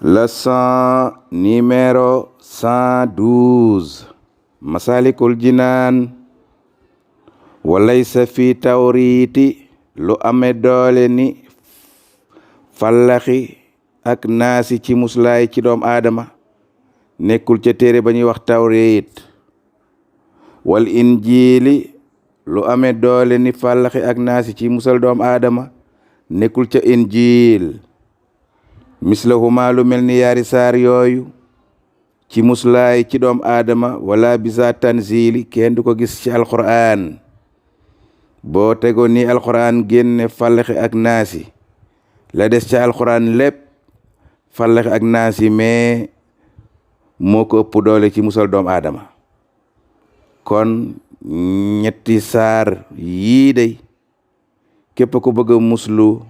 Leçon numéro 112 Masalikul Jinaan walaysa fi tawriiti lu ame doole ni fallaxi ak naasi ci muslaay ci doom aadama nekkul ca téere ba ñuy wax tawriit wal injiili lu ame doole ni fallaxi ak naasi ci musal doom aadama nekkul ca injiil mislahuma lu mel ni yaari saar yooyu ci muslaay ci doom aadama wala bisa tanzili kenn du ko gis ci alquran boo tegoon ni alquran génne fallaxi ak naasi la des ci alquran lépp fallaxi ak naasi mais moo ko ëpp doole ci musal doom aadama kon ñetti saar yii day képp ku bëgg a muslu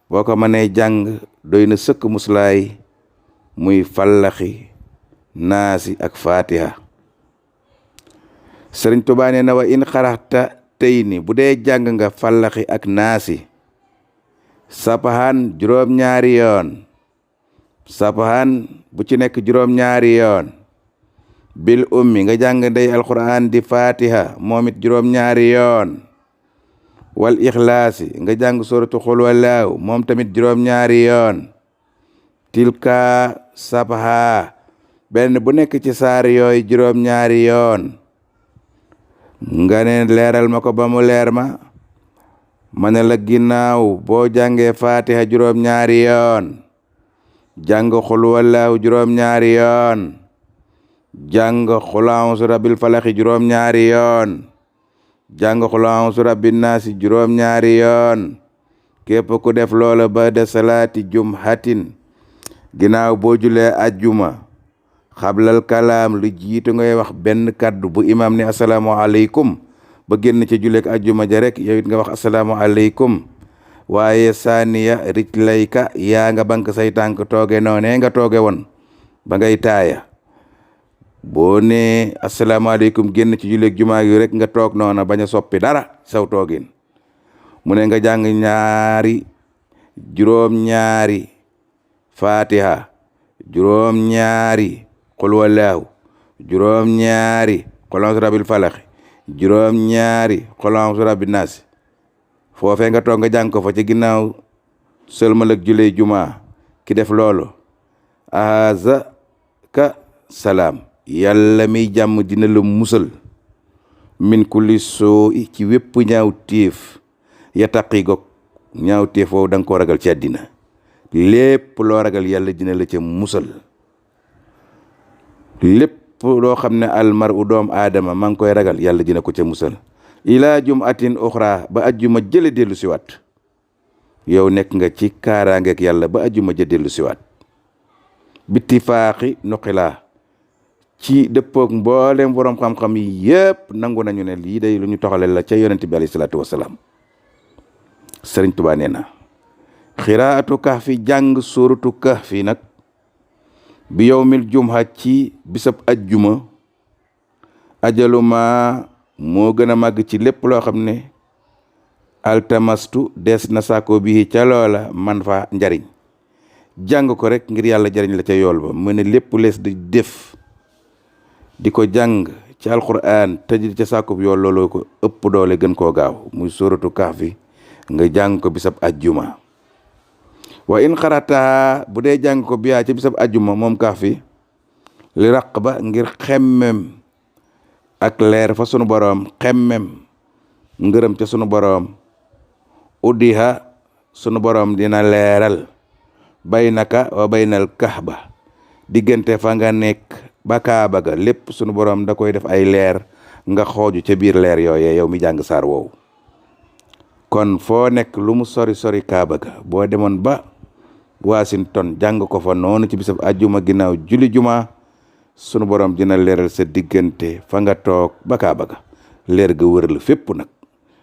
boo ko mënee jàng doy na sëkk muslaay muy fallaxi naasi ak fatiha Sëriñ Tuubaa nee na wa in xaraxta tey ni bu dee jàng nga fallaxi ak naasi sapahan juróom-ñaari yoon sapahan bu ci nekk juróom-ñaari yoon bil ummi nga jàng ndey alquran di fatiha moom it juróom-ñaari yoon wal ixlaasi nga jàng suratu xul walaaw moom tamit juróom-ñaari yoon tilka sapaha benn bu nekk ci saar yooyu juróom-ñaari yoon nga ne leeral ma ko ba mu leer ma ne la ginnaaw boo jàngee fatiha juróom-ñaari yoon jàng xul walaaw juróom-ñaari yoon jàng xul a'uuzu rabbil falaxi juróom-ñaari yoon jàng xul a'uuzu rabbin naasi juróom-ñaari yoon képp ku def loola ba de salaati jumhatin ginnaaw boo julee ajjuma xablal kalaam lu jiitu ngay wax benn kaddu bu imam ne asalaamu aleykum ba génn ca juleek ajjuma ja rek yow it nga wax asalaamu aleykum waaye saaniya rijlayka yaa nga bank say tànk tooge noone nga tooge woon ba ngay taaya boo ne asalaamaaleykum génn ci juleeg jumaa gi rek nga toog noona bañ a soppi dara saw toogin mu ne nga jàng juróom-ñaari fatiha juróom-ñaari xul walaahu juróom-ñaari xul a'uuzu rabbil falaxi juróom-ñaari xul a'uuzu rabbin naasi foofee nga toog nga jàng ko fa ci ginnaaw sëlmal ak julee jumaa ki def loolu aza ka salaam yàlla miy jàmm dina la musal min kulli soo i ci wépp ñaaw téef ya taqi gog ñaaw téef woowu da nga koo ragal ci àddina lépp loo ragal yàlla dina la ca musal lépp loo xam ne almar u doom aadama maa ngi koy ragal yàlla dina ko ca musal ilaa jumatin uxra ba ajjuma jële dellu siwaat yow nekk nga ci kaaraangeek yàlla ba ajjuma ja dellu siwaat bittifaaxi nuqilaa ci dëppoog mboolem borom xam-xam yi yëpp nangu nañu ne lii day lu ñu toxale la ca yonent bi alayhi salaatu wasalaam Sëriñ Tuubaa nee na xiraatu kahfi jàng suuratu kahfi nag bi yawmil jumha ci bisab ajjuma ajaluma moo gën a màgg ci lépp loo xam ne altamastu des na saako bi ca loola man fa njariñ jàng ko rek ngir yàlla jariñ la ca yool ba mu ne lépp lees di def di ko jàng ci alquran te di ca sàkkub yool looloo ko ëpp doole gën koo gaaw muy suratu kahfi nga jàng ko bisab ajjuma wa in xarata bu dee jàng ko biyaa ci bisab ajjuma moom kahfi li raq ba ngir xemmem ak leer fa sunu boroom xemmem ngërëm ca sunu boroom uddiha sunu boroom dina leeral baynaka wa baynal kahba diggante fa nga nekk ba kaaba ga lépp sunu borom da koy def ay leer nga xooju ca biir leer yooyee yow mi jàng saar woowu kon foo nekk lu mu sori sori kaaba ga boo demoon ba Washington jàng ko fa noonu ci bisab ajjuma ginnaaw julli juma sunu borom dina leeral sa diggante fa nga toog ba kaaba ga leer ga wër la fépp nag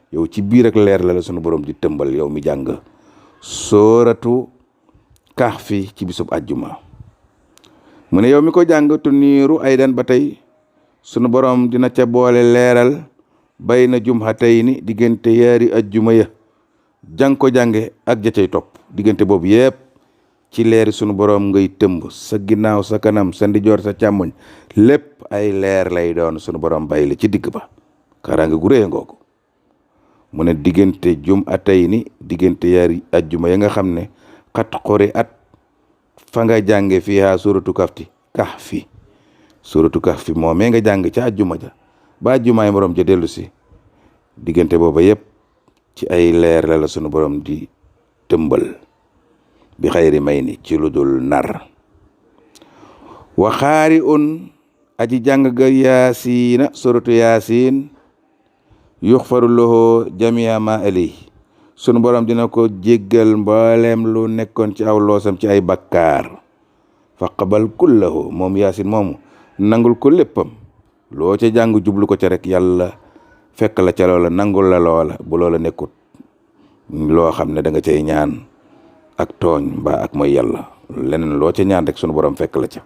yow ci biir ak leer la sunu borom di tëmbal yow mi jàng sooratu kahfi ci bisab ajjuma mu ne yow mi ko jàng tu niiru ay dan ba tey sunu borom dina ca boole leeral bay na jumhatayni diggante yaari ajjuma ya jàng ko jànge ak ja cay topp diggante boobu yëpp ci leeri sunu borom ngay tëmb, sa ginnaaw sa kanam sa ndijoor sa càmmoñ lépp ay leer lay doon, sunu borom bay la ci digg ba. kaaraange gu rëy ngoogu. mu ne diggante atay ni diggante yaari ajjuma ya nga xam ne xat xori at fa nga jànge fiihaa suratu kahfi suratu kahfi moomee nga jàng ca ajjuma ja ba ajjumaay borom ja dellu si diggante booba yépp ci ay leer la sunu borom di tëmbal bi xayri may ni ci lu dul nar. wa xaari un aji jàng ga yaasiina suratu yaasiin yuxfaru lahu jamia ma alayhi sunu borom dina ko jéggal mboolem lu nekkoon ci aw loosam ci ay bakkaar. faqabal kullahu moom yaasin moomu nangul ko léppam, loo ca jàng jublu ko ca rek yàlla fekk la ca loola nangul la loola bu loola nekkut loo xam ne da nga cay ñaan ak tooñ mbaa ak mooy yàlla, leneen loo ca ñaan rek sunu borom fekk la ca.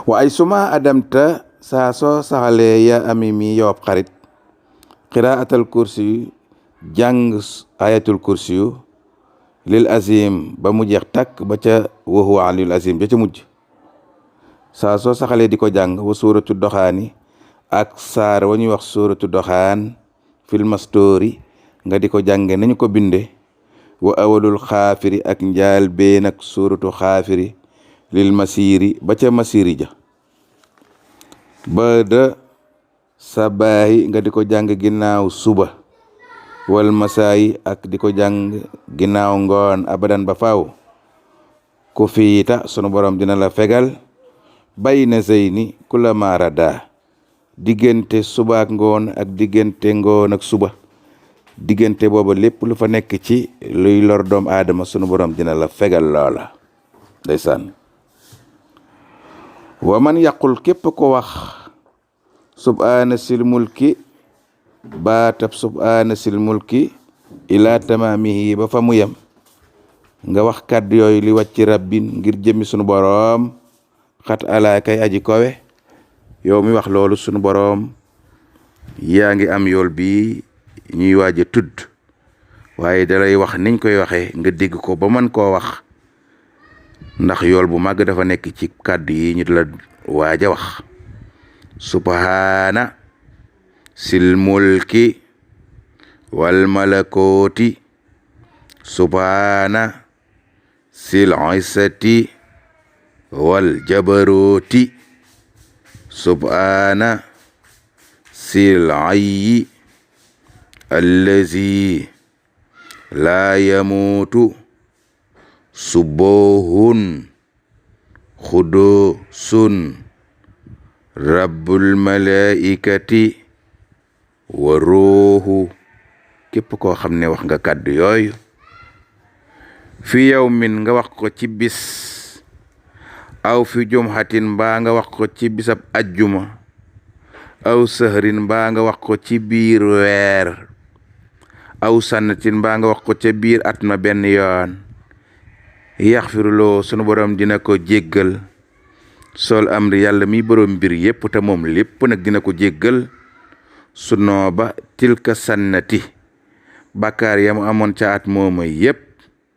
wa ay suma adamta saa soo saxalee ya ami mi yow ab xarit qiraatal kursi yu jàng ayatul kursi yu lil azim ba mu jeex takk ba ca wa huwa aliyul azim ba ca mujj. saa soo saxalee di ko jàng wa suuratu doxaani ak saar wa ñuy wax suuratu doxaan fil mastori nga di ko jànge nañu ko binde. wa awalul xaafiri ak njaal bee nag suuratu xaafiri lil masiri ba ca masiri ja. ba da sabaahi nga di ko jàng ginnaaw suba wal masaayi ak di ko jàng ginnaaw ngoon abadan ba faaw. ku fiita sunu borom dina la fegal bay na zeyni kula marada diggante suba ak ngoon ak diggante ngoon ak suba, diggante booba lépp lu fa nekk ci luy lor doom aadama sunu borom dina la fegal loola. ndeysaan. wa man yaqul képp ko wax subhaana sil mulki baatab subhaana sil mulki ila tamaamihi ba fa mu yem nga wax kàddu yooyu li wàcc rabbin ngir jëmmi sunu boroom xat ala kay aji kowe. yow mi wax loolu sunu boroom yaa ngi am yool bi ñuy waaj a tudd, waaye dalay wax niñ koy waxee nga dégg ko ba mën koo wax, ndax yool bu màgg dafa nekk ci kàddu yi ñu la waaj a wax. subhaana sil mulki wal malakooti subhaana sil isati wal jabarooti subhaana sil ayyi allazi laa yamuutu subuhun xudusun rabbul malaikati wa ruuhu. képp koo xam ne wax nga kàddu yooyu fi yawmin nga wax ko ci bis aw fi jumhatin mbaa nga wax ko ci bisab ajjuma aw sahrin mbaa nga wax ko ci biir weer aw sannatin mbaa nga wax ko ca biir at ma benn yoon yaxfiruloo sunu borom dina ko jéggal sol amri yàlla mi borom mbir yépp te moom lépp nag dina ko jéggal sunoo ba tilka sannati bàkkaar ya mu amoon ca at mooma yépp